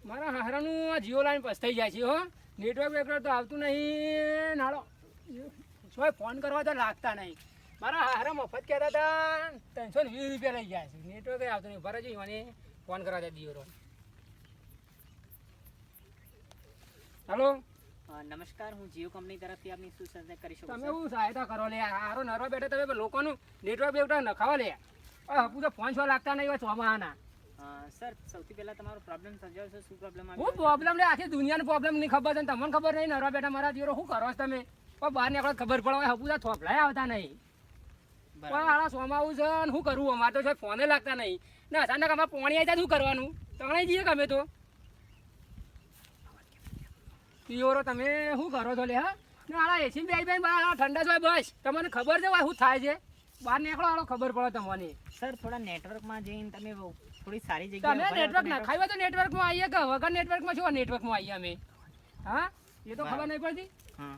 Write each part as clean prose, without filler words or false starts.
મારા હારાનું આ જીઓ લાઈન પસ્તાઈ જાય છે હો. નેટવર્ક વેટવર્ક તો આવતું નહીં. નાળો સોય ફોન કરવા તો લાગતા નહીં. મારા હારા મફત કહેતા હતા 320 રૂપિયા લઈ જાય છે. નેટવર્ક આવતું નહીં. ભરે છે મને ફોન કરવા દે દિયોરો. હેલો, નમસ્કાર, હું જીઓ કંપની તરફથી આપની શું સહાયતા કરી શકું? તમે શું સહાયતા કરો લે? હારો નરવા બેઠા તમે લોકોનું નેટવર્ક બેટવર્ક નખાવા લે. હપુ તો ફોન છો લાગતા નહીં હોય ચોમાહાના. સર, સૌથી પહેલા તમારો પ્રોબ્લેમ સમજાવશો, શું પ્રોબ્લેમ હું આવ્યો? પ્રોબ્લેમ લે આખી દુનિયાનો પ્રોબ્લેમ નહીં ખબર છે. તમને ખબર નહીં નરવા બેઠા મારા દિયોરો શું કરો છો તમે? પણ બહાર નીકળો ખબર પડે હપુ તો થોપલાય આવતા નહીં. પણ આળા સોમાં આવું છે ને શું કરવું? અમારે તો ફોને લાગતા નહીં ને અચાનક અમારે પોણી આવી જાય શું કરવાનું? તણે જઈએ કે અમે તો પિયોરો તમે શું કરો છો લે? હા ને આળા એસી બે બહાર ઠંડા છો બસ. તમને ખબર છે શું થાય છે? બહાર નીકળો આળો ખબર પડે તમને. સર, થોડા નેટવર્કમાં જઈને તમે થોડી સારી તમે જગ્યાએ નેટવર્ક નખાવ્યું હોય તો નેટવર્કમાં આવીએ કે વગર નેટવર્કમાં શું નેટવર્કમાં આવીએ અમે? હા, એ તો ખબર નહીં પડતી. હા,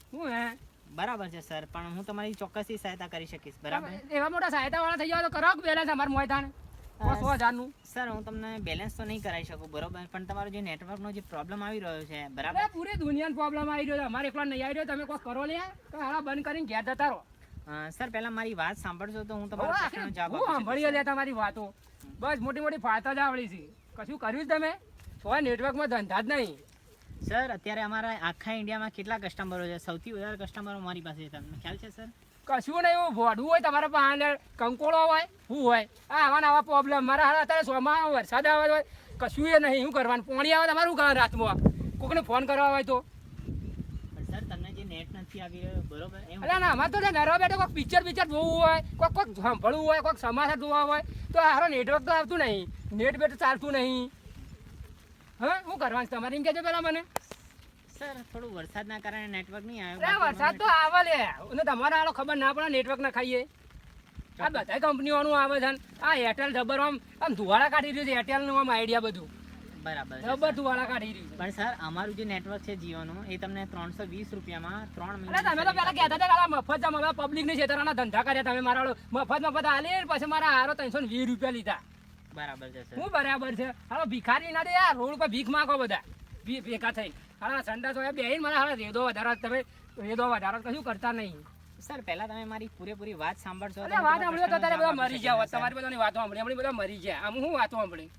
શું હે? બરાબર છે સર, પણ હું તમારી ચોક્કસથી સહાયતા કરી શકીશ, બરાબર? એવા મોટા સહાયતા વાળા થઈ જાવ તો કરો બેલેન્સ અમારું મોયદાન 100,000 સર, હું તમને બેલેન્સ તો નહીં કરાવી શકું, બરોબર, પણ તમારો જે નેટવર્કનો જે પ્રોબ્લેમ આવી રહ્યો છે, બરાબર? પૂરી દુનિયાનો પ્રોબ્લેમ આવી રહ્યો છે. અમારે એકલા નહીં આવી રહ્યો. તમે કોઈ કરો લે તો હાલા બંધ કરીને ઘેર જતા રહો. સર, પહેલા મારી વાત સાંભળશો તો હું તમારો પ્રશ્નનો જવાબ હું સાંભળી લે તમારી વાતો. બસ મોટી મોટી ફાળતા જ આવડી છે. કશું કર્યું જ તમે? કોઈ નેટવર્કમાં ધંધા જ નહીં. સર, અત્યારે અમારા આખા ઇન્ડિયામાં કેટલા કસ્ટમરો છે? સૌથી વધારે કસ્ટમરો મારી પાસે છે, તમને ખ્યાલ છે સર? કશું નહીં. એવું ભોડવું હોય તમારા પાસે કંકોળો હોય શું હોય? આવા આવા પ્રોબ્લેમ મારા હાલ અત્યારે સોમાં વરસાદ આવે હોય કશું એ નહીં. શું કરવાનું? પાણી આવે તમારું શું રાતમાં કોકને ફોન કરવા હોય તો? સર, તમને જે નેટ નથી આવી રહ્યો, બરોબર? અરે ના, અમારે તો નરવા બેઠો કોઈક પિક્ચર જોવું હોય, કોઈક સાંભળવું હોય, કોઈક સમાચાર જોવા હોય તો હારો નેટવર્ક તો આવતું નહીં. નેટ બેટ ચાલતું નહીં. હા, શું કરવાનું તમારે એમ કહેજો પેલા મને. સર, થોડું વરસાદના કારણે નેટવર્ક નહીં અરે આવ્યું. વરસાદ તો આવે લે અને તમારે હાલો ખબર ના પડે નેટવર્ક ના ખાઈએ. આ બધા કંપનીઓનું આવે છે. આ એરટેલ જબર આમ ધુવાળા કાઢી રહ્યું છે. એરટેલનું આમ આઈડિયા બધું બરાબર છે, જબર ધુવાળા કાઢી રહ્યું છે. પણ સર, અમારું જે નેટવર્ક છે જીઓનું, એ તમને 320 રૂપિયામાં 3 અરે મહિના તમે તો પેલા કહેતા હતા કે મફત જમ હવે પબ્લિક ની છેતરાના ધંધા કર્યા તમે. મારા મફત આલે પછી મારા હારો 320 રૂપિયા લીધા. બરાબર છે સર. શું બરાબર છે? હાલો ભિખારી ના દે યાર. રોડ ઉપર ભીખ માંગો બધા ભેગા થઈ. હાલા સંડા તો બેહીને મારા હાલા રેદો વધારા તમે રેદો વધારા કશું કરતા નહીં. સર, પહેલા તમે મારી પૂરેપૂરી વાત સાંભળશો. અરે વાત સાંભળ્યો તો તારે બધા મરી જાવ. તમારી બધાની વાતો સાંભળી હમણાં બધા મરી જાય. આમ હું વાતો સાંભળી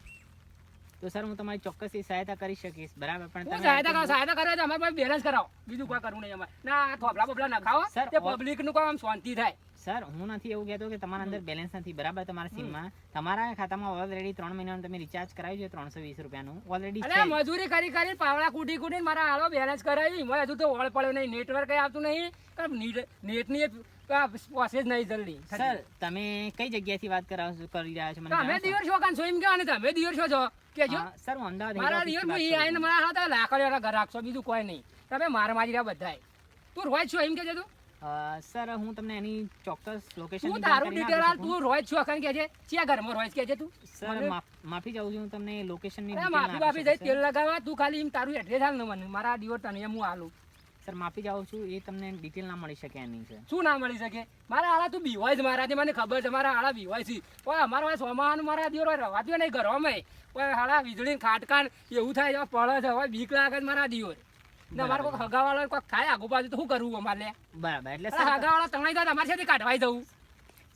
તો સર, હું તમારી ચોક્કસથી સહાયતા કરી શકીશ, બરાબર, પણ હું તમે સહાયતા કરે તો અમારે પાસે બેલેન્સ કરાવો. બીજું કોઈ કરવું નહીં અમારે. ના થોપલા બોપલા ના ખાઓ. સર, તે પબ્લિક નું કામ શાંતિ થાય. સર, હું નથી એવું કહેતો કે તમારા અંદર બેલેન્સ નથી, બરાબર? તમારા સિમમાં તમારા ખાતામાં ઓલરેડી 3 મહિનાનું તમે રિચાર્જ કરાવ્યું છે 320 રૂપિયાનું ઓલરેડી અરે મજૂરી કરી પાવડા કૂટી કૂટીને મારા હાલો બેલેન્સ કરાવી. મને હજુ તો ઓળ પડ્યો નહીં. નેટવર્ક આવતું નહીં. નેટની પ્રોસેસ નહીં જલ્દી. સર, તમે કઈ જગ્યાએથી વાત કરી રહ્યા છો? મને તમે દિયોર છો કાન છો એમ કહેવાને? તમે દિયોર છો છો કેજો. સર, હું અમદાવાદ મારા દિયોર હું ઈ આવીને મારા હાથ લાકડીવાળા ઘર રાખશો. બીજું કોઈ નહીં. તમે મારા મારી રહ્યા બધાય. તું રોજ છો એમ કહેજે તું. સર, હું તમને એની ચોક્કસ લોકેશન તું તારું ડિટેલ આલ. તું રોજ છો અખન કહેજે. ક્યાં ઘરમાં રોજ કહેજે તું. સર, માફી ચાહું છું, હું તમને લોકેશનની માફી બાફી જઈ તેલ લગાવવા. તું ખાલી એમ તારું એડ્રેસ હાલ ને મને. મારા દિયોર તને એમ હું હાલું. સર, માફી ચાહું છું, એ તમને ડિટેલ ના મળી શકે એની છે. શું ના મળી શકે? મારા હાલા તું બીવાય છે મારાથી. મને ખબર છે મારા હાલા બીવાય છે. પણ અમારા સોમાવાનું મારા દિયોર રવાતું નહીં ઘરમાં. પણ હાલા વીજળી ખાટકાન એવું થાય પડે છે. હવે બીક લાગે છે મારા દિયોર ને. અમારે કોઈ હગાવાળા કોઈ ખાય આગુ બાજુ તો શું કરવું અમારે? બરાબર, એટલે હગાવાળા તણાઈ જાય અમારી સાથે કાઢવાઈ જવું.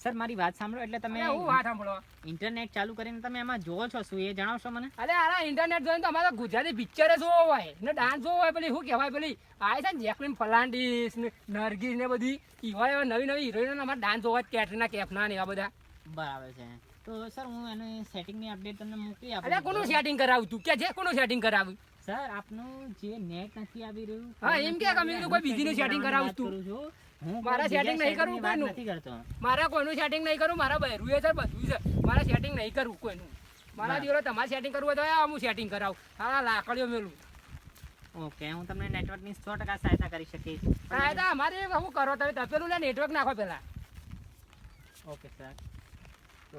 સર, મારી વાત સાંભળો. એટલે તમે હું વાત સાંભળો. ઇન્ટરનેટ ચાલુ કરીને તમે એમાં જોવો છો શું, એ જણાવશો મને? અરે આરા ઇન્ટરનેટ જોઈને તો અમારે ગુજરાતી પિક્ચર જોવો હોય ને ડાન્સ જોવો હોય. પેલી શું કહેવાય પેલી આ છે ને જેકલીન ફર્નાન્ડીસ ને નરગીસ ને બધી એવા નવી નવી હિરોઈનો અમારે ડાન્સ જોવા જ. કેટરીના કેફના ને એવા બધા. બરાબર છે. તો સર, હું એને સેટિંગની અપડેટ તમને મોકલી આપું. અરે કોનું સેટિંગ કરાવું તું? કે જે કોનું સેટિંગ કરાવું? સર, આપનું જે નેટ નથી આવી રહ્યું. હા, એમ કે અમે કોઈ બીજીનું સેટિંગ કરાવું તું. મારા સેટિંગ નહીં કરવું કોઈનું. નથી કરતો. મારા કોઈનું સેટિંગ નહીં કરું. મારા બહેરું છે બધું છે. મારા સેટિંગ નહીં કરવું કોઈનું. મારા દિવસ તમારે સેટિંગ કરવું હોય તો હું સેટિંગ કરાવું. હા, લાકડીઓ મેલું. ઓકે, હું તમને નેટવર્કની 100% સહાયતા કરી શકીશ. હા, અમારે શું કરો તમે? તપેલું લે નેટવર્ક નાખો પેલા. Okay sir.